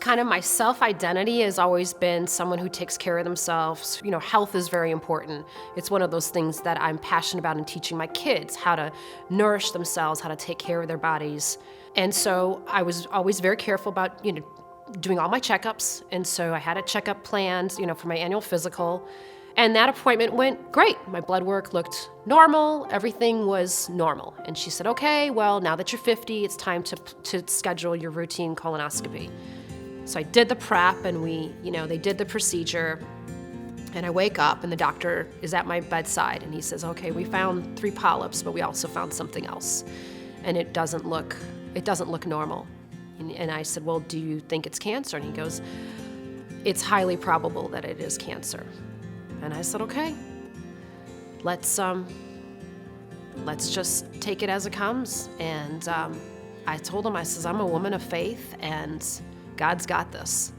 kind of my self-identity has always been someone who takes care of themselves. Health is very important. It's one of those things that I'm passionate about in teaching my kids, how to nourish themselves, how to take care of their bodies. And so I was always very careful about, doing all my checkups. And so I had a checkup planned, for my annual physical. And that appointment went great. My blood work looked normal. Everything was normal. And she said, okay, well, now that you're 50, it's time to schedule your routine colonoscopy. So I did the prep, and they did the procedure. And I wake up, and the doctor is at my bedside, and he says, okay, we found 3 polyps, but we also found something else. And it doesn't look normal. And I said, well, do you think it's cancer? And he goes, it's highly probable that it is cancer. And I said, okay, let's just take it as it comes. And I told him, I says, I'm a woman of faith, and God's got this.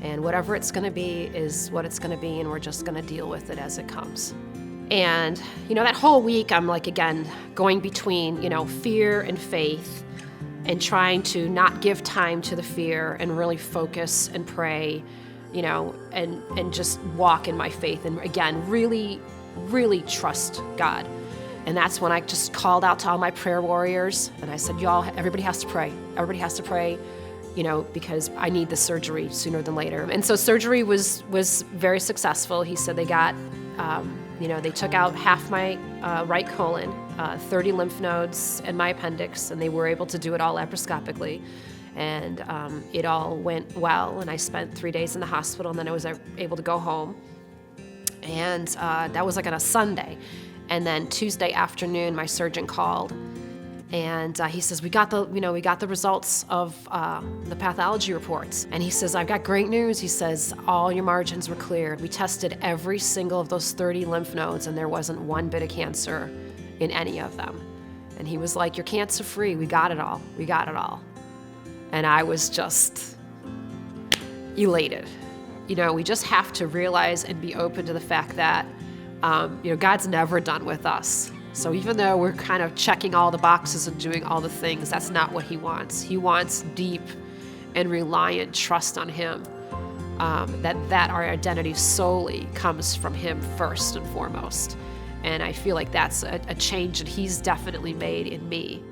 And whatever it's going to be is what it's going to be, and we're just going to deal with it as it comes. And, that whole week, I'm again, going between, fear and faith, and trying to not give time to the fear and really focus and pray, and just walk in my faith. And again, really, really trust God. And that's when I just called out to all my prayer warriors. And I said, y'all, everybody has to pray. Everybody has to pray, because I need the surgery sooner than later. And so surgery was very successful. He said they got, they took out half my right colon, 30 lymph nodes, and my appendix, and they were able to do it all laparoscopically. And it all went well, and I spent 3 days in the hospital, and then I was able to go home. And that was on a Sunday. And then Tuesday afternoon, my surgeon called, and he says, we got the results of the pathology reports. And he says, I've got great news. He says, all your margins were cleared. We tested every single of those 30 lymph nodes, and there wasn't one bit of cancer in any of them. And he was like, you're cancer-free. We got it all. We got it all. And I was just elated. We just have to realize and be open to the fact that, God's never done with us. So even though we're kind of checking all the boxes and doing all the things, that's not what he wants. He wants deep and reliant trust on him, that our identity solely comes from him first and foremost. And I feel like that's a change that he's definitely made in me.